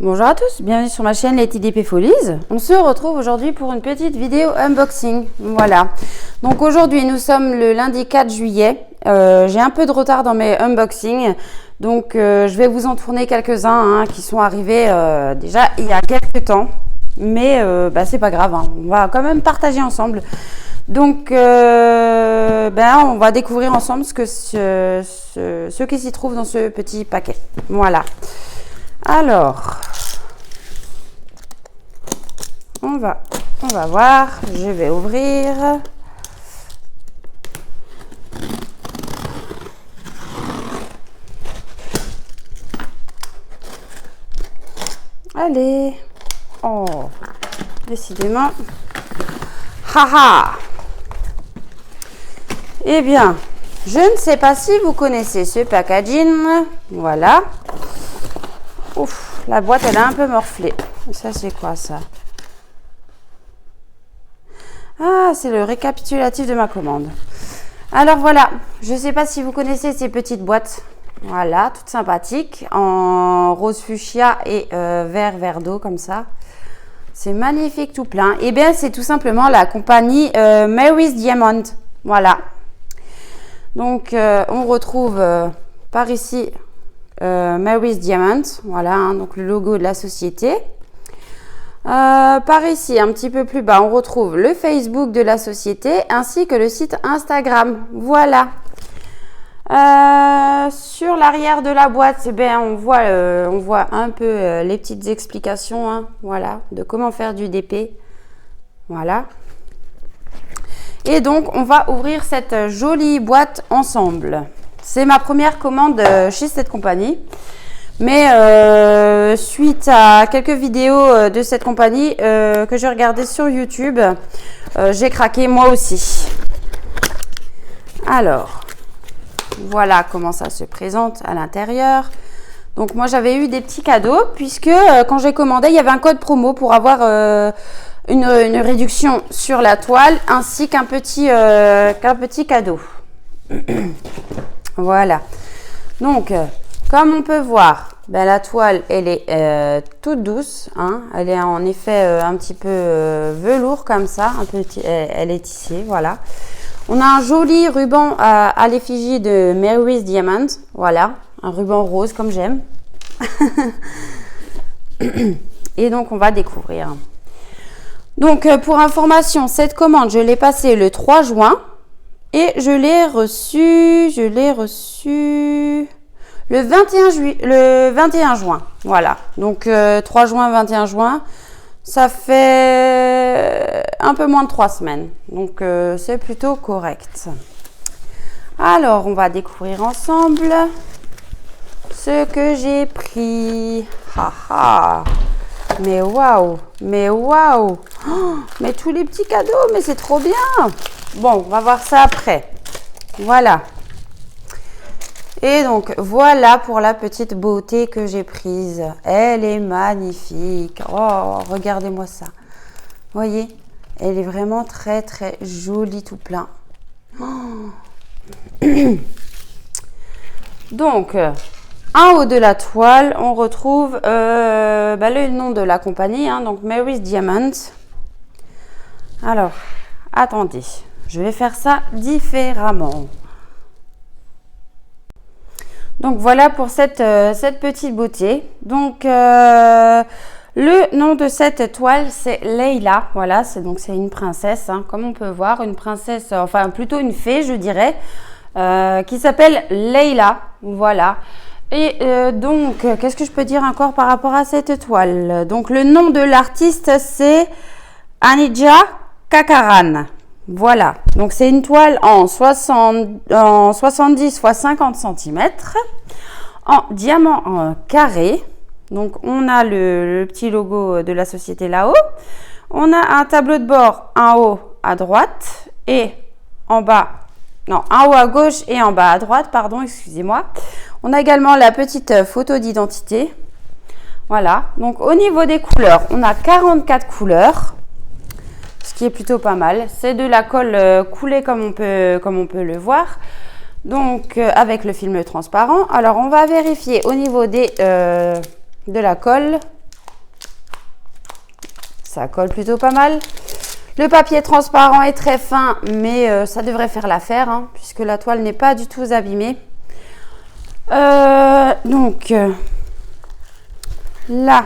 Bonjour à tous, bienvenue sur ma chaîne Les TDP Folies. On se retrouve aujourd'hui pour une petite vidéo unboxing. Voilà. Donc aujourd'hui nous sommes le lundi 4 juillet. J'ai un peu de retard dans mes unboxings. Donc je vais vous en tourner quelques-uns qui sont arrivés déjà il y a quelques temps. Mais c'est pas grave, on va quand même partager ensemble. Donc on va découvrir ensemble ce qui s'y trouve dans ce petit paquet. Voilà. Alors, on va voir, je vais ouvrir. Allez, oh, décidément, haha. Eh bien, je ne sais pas si vous connaissez ce packaging, voilà. Ouf, la boîte elle a un peu morflé. Ça c'est quoi ça? Ah, c'est le récapitulatif de ma commande. Alors voilà, je ne sais pas si vous connaissez ces petites boîtes. Voilà, toutes sympathiques, en rose fuchsia et vert d'eau comme ça. C'est magnifique tout plein. Et bien c'est tout simplement la compagnie Mary's Diamond. Voilà. Donc on retrouve par ici Mary's Diamond, voilà, donc le logo de la société. Par ici, un petit peu plus bas, on retrouve le Facebook de la société ainsi que le site Instagram. Voilà. Sur l'arrière de la boîte, on voit un peu les petites explications, voilà, de comment faire du DP. Voilà. Et donc, on va ouvrir cette jolie boîte ensemble. C'est ma première commande chez cette compagnie. Mais suite à quelques vidéos de cette compagnie que j'ai regardées sur YouTube, j'ai craqué moi aussi. Alors, voilà comment ça se présente à l'intérieur. Donc moi j'avais eu des petits cadeaux puisque quand j'ai commandé, il y avait un code promo pour avoir une réduction sur la toile ainsi qu'un petit cadeau. Voilà. Donc, comme on peut voir, la toile, elle est toute douce. Elle est en effet un petit peu velours comme ça. Elle est tissée, voilà. On a un joli ruban à l'effigie de Mary's Diamond. Voilà, un ruban rose comme j'aime. Et donc, on va découvrir. Donc, pour information, cette commande, je l'ai passée le 3 juin. Et je l'ai reçu le 21 juin. Voilà. Donc 3 juin, 21 juin, ça fait un peu moins de 3 semaines. Donc c'est plutôt correct. Alors, on va découvrir ensemble ce que j'ai pris. Haha. Mais waouh, mais waouh. Oh, mais tous les petits cadeaux, mais c'est trop bien. Bon, on va voir ça après. Voilà. Et donc, voilà pour la petite beauté que j'ai prise. Elle est magnifique. Oh, regardez-moi ça. Vous voyez, elle est vraiment très, très jolie tout plein. Oh. Donc, en haut de la toile, on retrouve le nom de la compagnie, donc Mary's Diamond. Alors, attendez. Je vais faire ça différemment. Donc voilà pour cette petite beauté. Donc le nom de cette toile c'est Leila. Voilà, c'est une princesse, comme on peut voir, une princesse, enfin plutôt une fée je dirais, qui s'appelle Leila. Voilà. Et donc qu'est-ce que je peux dire encore par rapport à cette toile? Donc le nom de l'artiste c'est Anija Kakaran. Voilà, donc c'est une toile en 70 x 50 cm, en diamant carré. Donc on a le petit logo de la société là-haut. On a un tableau de bord en haut à droite et en bas, non, en haut à gauche et en bas à droite, pardon, excusez-moi. On a également la petite photo d'identité. Voilà, donc au niveau des couleurs, on a 44 couleurs. Ce qui est plutôt pas mal. C'est de la colle coulée comme on peut le voir. Donc avec le film transparent. Alors on va vérifier au niveau de la colle. Ça colle plutôt pas mal. Le papier transparent est très fin, mais ça devrait faire l'affaire, hein, puisque la toile n'est pas du tout abîmée. Donc, là,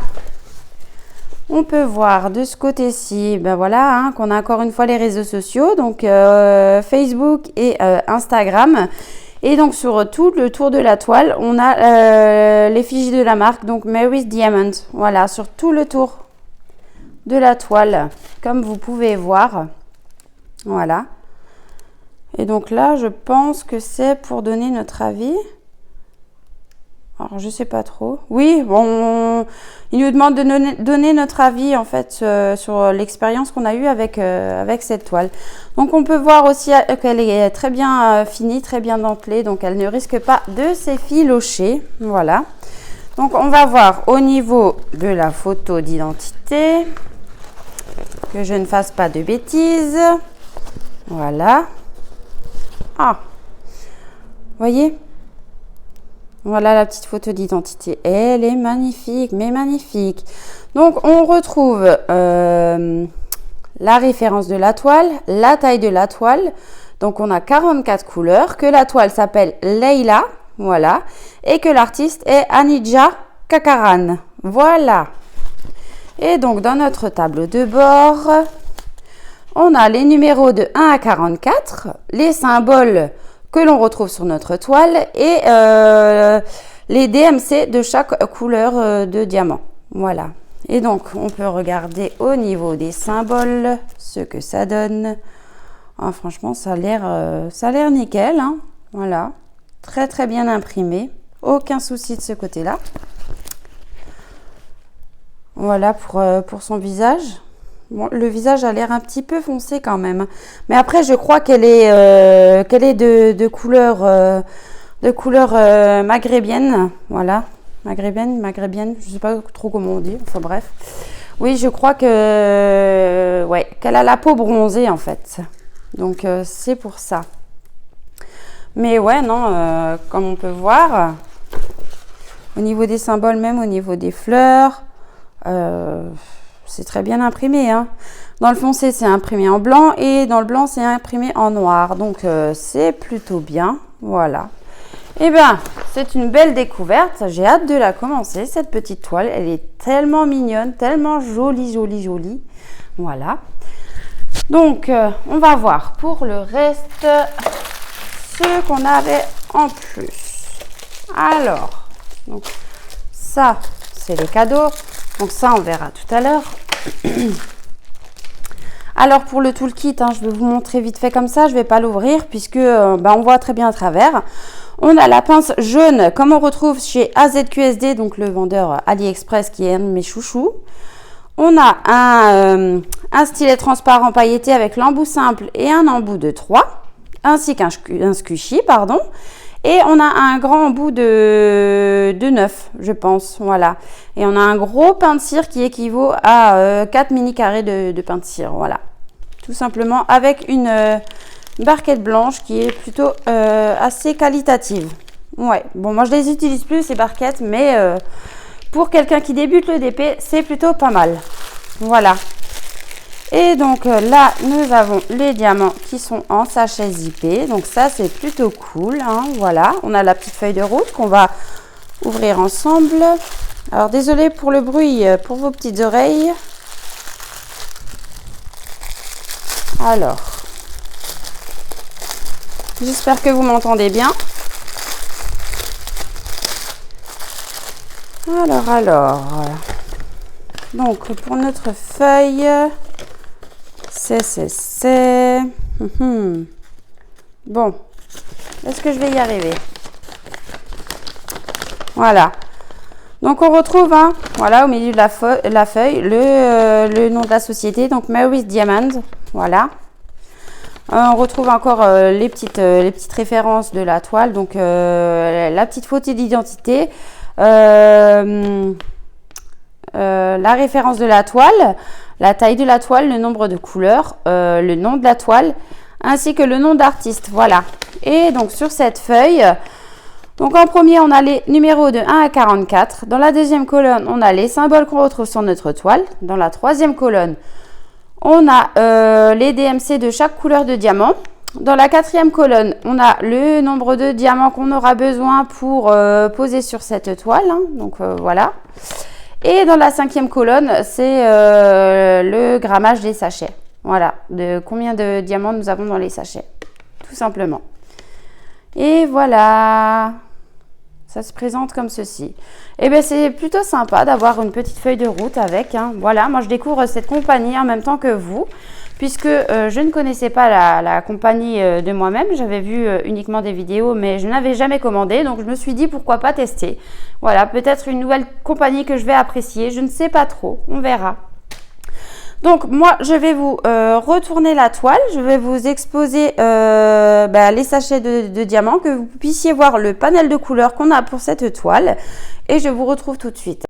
on peut voir de ce côté-ci, ben voilà, hein, qu'on a encore une fois les réseaux sociaux, donc Facebook et Instagram. Et donc, sur tout le tour de la toile, on a l'effigie de la marque, donc Mary's Diamond. Voilà, sur tout le tour de la toile, comme vous pouvez voir. Voilà. Et donc là, je pense que c'est pour donner notre avis. Alors, je sais pas trop. Oui, bon, il nous demande de donner notre avis, en fait, sur l'expérience qu'on a eue avec cette toile. Donc, on peut voir aussi qu'elle est très bien finie, très bien dentelée. Donc, elle ne risque pas de s'effilocher. Voilà. Donc, on va voir au niveau de la photo d'identité. Que je ne fasse pas de bêtises. Voilà. Ah, voyez? Voilà la petite photo d'identité. Elle est magnifique, mais magnifique. Donc, on retrouve la référence de la toile, la taille de la toile. Donc, on a 44 couleurs, que la toile s'appelle Leila, voilà, et que l'artiste est Anija Kakaran. Voilà. Et donc, dans notre tableau de bord, on a les numéros de 1 à 44, les symboles que l'on retrouve sur notre toile et les DMC de chaque couleur de diamant. Voilà. Et donc, on peut regarder au niveau des symboles ce que ça donne. Ah, franchement, ça a l'air nickel, hein. Voilà. Très, très bien imprimé. Aucun souci de ce côté-là. Voilà pour son visage. Bon, le visage a l'air un petit peu foncé quand même. Mais après, je crois qu'elle est de couleur maghrébienne. Voilà. Maghrébienne. Je ne sais pas trop comment on dit. Enfin bref. Oui, je crois que ouais, qu'elle a la peau bronzée en fait. Donc, c'est pour ça. Mais ouais, non, comme on peut voir, au niveau des symboles, même au niveau des fleurs, c'est très bien imprimé, hein. Dans le foncé, c'est imprimé en blanc et dans le blanc, c'est imprimé en noir. Donc, c'est plutôt bien. Voilà. Eh bien, c'est une belle découverte. J'ai hâte de la commencer, cette petite toile. Elle est tellement mignonne, tellement jolie, jolie, jolie. Voilà. Donc, on va voir pour le reste ce qu'on avait en plus. Alors, donc, ça, c'est les cadeaux. Donc ça, on verra tout à l'heure. Alors pour le toolkit, hein, je vais vous montrer vite fait comme ça. Je ne vais pas l'ouvrir puisque on voit très bien à travers. On a la pince jaune comme on retrouve chez AZQSD, donc le vendeur AliExpress qui est un de mes chouchous. On a un stylet transparent pailleté avec l'embout simple et un embout de 3, ainsi qu'un squishy, pardon. Et on a un grand embout de 9, je pense, voilà. Et on a un gros pain de cire qui équivaut à 4 mini carrés de pain de cire, voilà. Tout simplement avec une barquette blanche qui est plutôt assez qualitative. Ouais, bon, moi je les utilise plus ces barquettes, mais pour quelqu'un qui débute le DP, c'est plutôt pas mal. Voilà. Et donc là, nous avons les diamants qui sont en sachet zippé. Donc ça, c'est plutôt cool, hein. Voilà, on a la petite feuille de route qu'on va ouvrir ensemble. Alors, désolé pour le bruit, pour vos petites oreilles. Alors, j'espère que vous m'entendez bien. Alors. Donc, pour notre feuille... C'est. Bon, est-ce que je vais y arriver? Voilà. Donc, on retrouve, hein, voilà, au milieu de la feuille, le nom de la société, donc Mary's Diamond. Voilà. On retrouve encore les petites références de la toile, donc la petite photo d'identité, la référence de la toile, la taille de la toile, le nombre de couleurs, le nom de la toile, ainsi que le nom d'artiste. Voilà. Et donc, sur cette feuille, Donc en premier, on a les numéros de 1 à 44. Dans la deuxième colonne, on a les symboles qu'on retrouve sur notre toile. Dans la troisième colonne, on a les DMC de chaque couleur de diamant. Dans la quatrième colonne, on a le nombre de diamants qu'on aura besoin pour poser sur cette toile. Hein. Donc voilà. Et dans la cinquième colonne, c'est le grammage des sachets. Voilà, de combien de diamants nous avons dans les sachets. Tout simplement. Et voilà. Ça se présente comme ceci. Et bien, c'est plutôt sympa d'avoir une petite feuille de route avec. Hein. Voilà, moi je découvre cette compagnie en même temps que vous. Puisque je ne connaissais pas la compagnie de moi-même, j'avais vu uniquement des vidéos, mais je n'avais jamais commandé, donc je me suis dit pourquoi pas tester. Voilà, peut-être une nouvelle compagnie que je vais apprécier, je ne sais pas trop, on verra. Donc moi, je vais vous retourner la toile, je vais vous exposer les sachets de diamants, que vous puissiez voir le panel de couleurs qu'on a pour cette toile, et je vous retrouve tout de suite.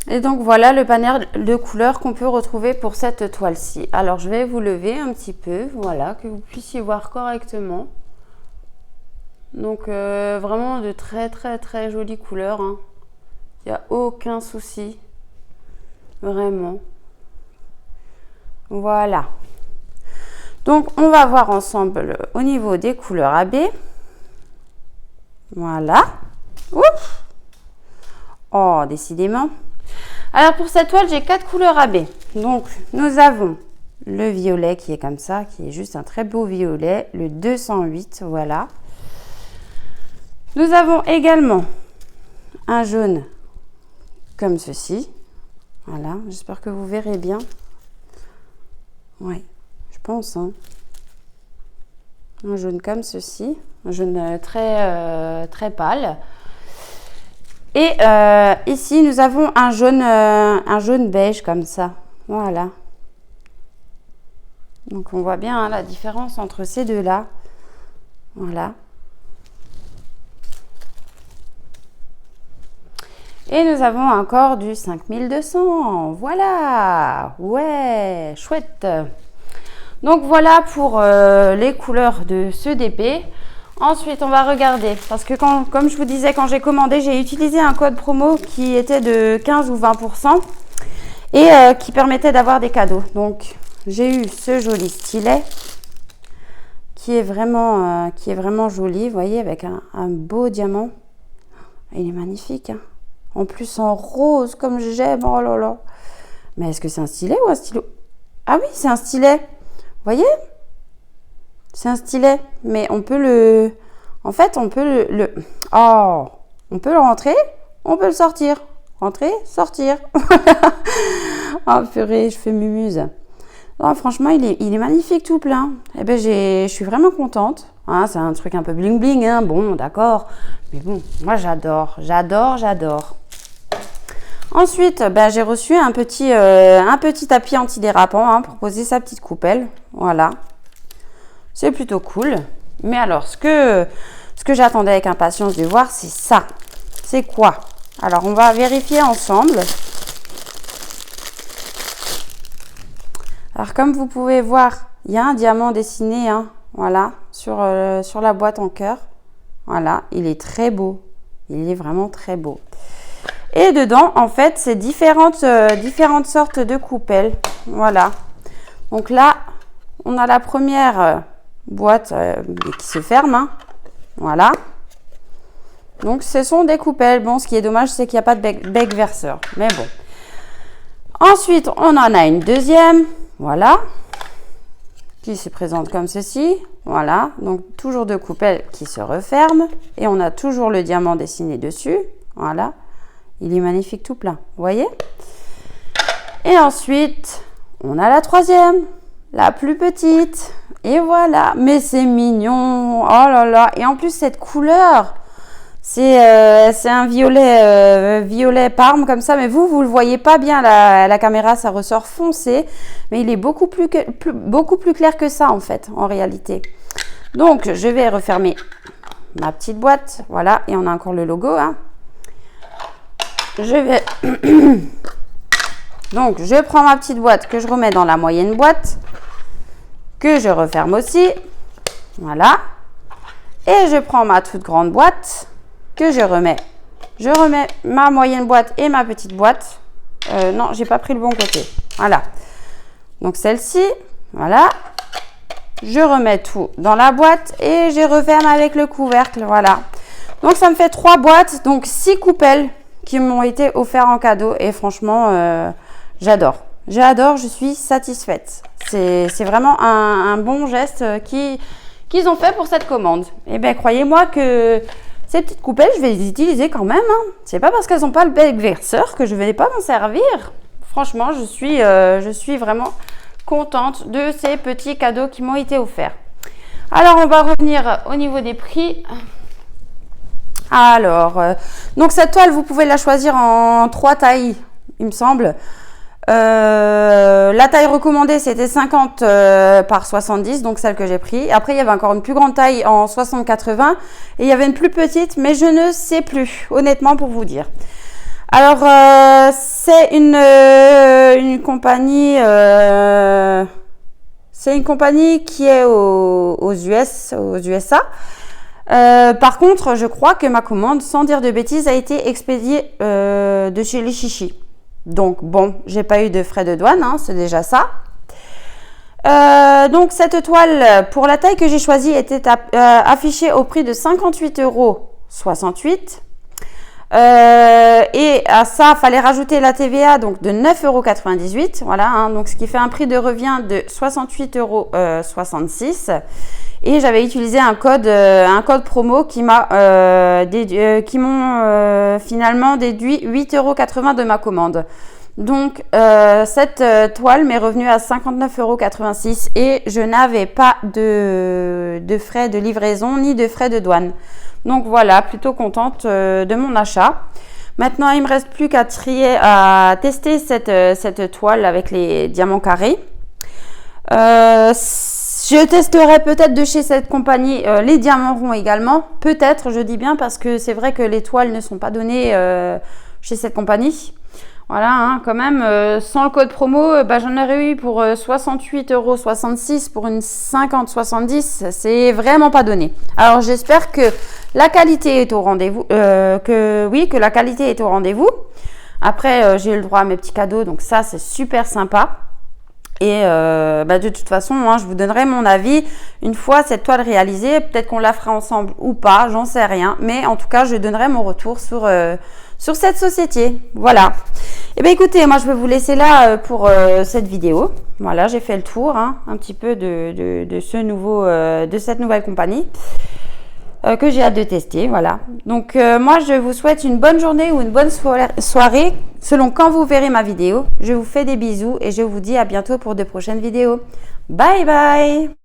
Et donc voilà le panel de couleurs qu'on peut retrouver pour cette toile-ci. Alors je vais vous lever un petit peu, voilà, que vous puissiez voir correctement. Donc vraiment de très jolies couleurs. Hein. Il n'y a aucun souci, vraiment. Voilà. Donc on va voir ensemble au niveau des couleurs AB. Voilà. Ouf. Oh, décidément. Alors pour cette toile, j'ai 4 couleurs AB. Donc nous avons le violet qui est comme ça, qui est juste un très beau violet, le 208, voilà. Nous avons également un jaune comme ceci. Voilà, j'espère que vous verrez bien. Oui, je pense. Hein. Un jaune comme ceci, un jaune très pâle. Et ici, nous avons un jaune beige comme ça. Voilà. Donc, on voit bien hein, la différence entre ces deux-là. Voilà. Et nous avons encore du 5200. Voilà. Ouais, chouette. Donc, voilà pour les couleurs de ce DP. Ensuite, on va regarder, parce que comme je vous disais, quand j'ai commandé, j'ai utilisé un code promo qui était de 15 ou 20% et qui permettait d'avoir des cadeaux. Donc, j'ai eu ce joli stylet qui est vraiment joli, vous voyez, avec un beau diamant. Il est magnifique, hein. En plus, en rose, comme j'aime, oh là là. Mais est-ce que c'est un stylet ou un stylo? Ah oui, c'est un stylet, vous voyez? C'est un stylet, mais on peut le... En fait, on peut Oh, on peut le rentrer, on peut le sortir. Rentrer, sortir. Oh purée, je fais mumuse. Oh, franchement, il est magnifique tout plein. Eh ben, je suis vraiment contente. Hein, c'est un truc un peu bling bling, hein. Bon, d'accord. Mais bon, moi j'adore. Ensuite, ben, j'ai reçu un petit tapis antidérapant hein, pour poser sa petite coupelle. Voilà. C'est plutôt cool. Mais alors, ce que j'attendais avec impatience de voir, c'est ça. C'est quoi? Alors, on va vérifier ensemble. Alors, comme vous pouvez voir, il y a un diamant dessiné, hein, voilà, sur la boîte en cœur. Voilà, il est très beau. Il est vraiment très beau. Et dedans, en fait, c'est différentes sortes de coupelles. Voilà. Donc là, on a la première... boîte qui se ferme, hein. Voilà. Donc ce sont des coupelles. Bon, ce qui est dommage, c'est qu'il n'y a pas de bec verseur, mais bon. Ensuite, on en a une deuxième, voilà, qui se présente comme ceci, voilà. Donc toujours deux coupelles qui se referment et on a toujours le diamant dessiné dessus, voilà. Il est magnifique tout plein, vous voyez. Et ensuite, on a la troisième, la plus petite. Et voilà, mais c'est mignon, oh là là, et en plus cette couleur, c'est un violet parme comme ça, mais vous le voyez pas bien, la caméra, ça ressort foncé, mais il est beaucoup plus clair que ça en fait, en réalité. Donc, je vais refermer ma petite boîte, voilà, et on a encore le logo, hein. Donc, je prends ma petite boîte que je remets dans la moyenne boîte, que je referme aussi, voilà, et je prends ma toute grande boîte, que je remets. Je remets ma moyenne boîte et ma petite boîte. Non, j'ai pas pris le bon côté. Voilà. Donc celle-ci, voilà. Je remets tout dans la boîte et je referme avec le couvercle. Voilà. Donc ça me fait 3 boîtes, donc 6 coupelles qui m'ont été offertes en cadeau. Et franchement, j'adore. J'adore, je suis satisfaite. C'est vraiment un bon geste qu'ils ont fait pour cette commande. Et bien, croyez-moi que ces petites coupelles, je vais les utiliser quand même. Hein. C'est pas parce qu'elles n'ont pas le bec verseur que je ne vais pas m'en servir. Franchement, je suis vraiment contente de ces petits cadeaux qui m'ont été offerts. Alors, on va revenir au niveau des prix. Alors, donc cette toile, vous pouvez la choisir en 3 tailles, il me semble. La taille recommandée, c'était 50 par 70, donc celle que j'ai pris. Après, il y avait encore une plus grande taille en 60-80 et il y avait une plus petite, mais je ne sais plus, honnêtement, pour vous dire. Alors, c'est une compagnie, qui est aux USA. Par contre, je crois que ma commande, sans dire de bêtises, a été expédiée de chez les Chichis. Donc, bon, j'ai pas eu de frais de douane, hein, c'est déjà ça. Donc, cette toile, pour la taille que j'ai choisie, était affichée au prix de 58,68 €. Et à ça, il fallait rajouter la TVA, donc de 9,98 €. Voilà, hein, donc ce qui fait un prix de revient de 68,66 €. Et j'avais utilisé un code promo qui m'ont finalement déduit 8,80 € de ma commande. Donc, cette toile m'est revenue à 59,86 € et je n'avais pas de frais de livraison ni de frais de douane. Donc voilà, plutôt contente de mon achat. Maintenant, il ne me reste plus qu'à tester cette toile avec les diamants carrés. Je testerai peut-être de chez cette compagnie les diamants ronds également. Peut-être, je dis bien, parce que c'est vrai que les toiles ne sont pas données chez cette compagnie. Voilà, hein, quand même, sans le code promo, j'en aurais eu pour 68,66 € pour une 50-70. C'est vraiment pas donné. Alors, j'espère que la qualité est au rendez-vous. Que la qualité est au rendez-vous. Après, j'ai eu le droit à mes petits cadeaux, donc ça, c'est super sympa. Et de toute façon, hein, je vous donnerai mon avis une fois cette toile réalisée. Peut-être qu'on la fera ensemble ou pas, j'en sais rien. Mais en tout cas, je donnerai mon retour sur cette société. Voilà. Et bien écoutez, moi je vais vous laisser là pour cette vidéo. Voilà, j'ai fait le tour un petit peu de cette nouvelle compagnie que j'ai hâte de tester. Voilà. Donc moi je vous souhaite une bonne journée ou une bonne soirée selon quand vous verrez ma vidéo. Je vous fais des bisous et je vous dis à bientôt pour de prochaines vidéos. Bye bye!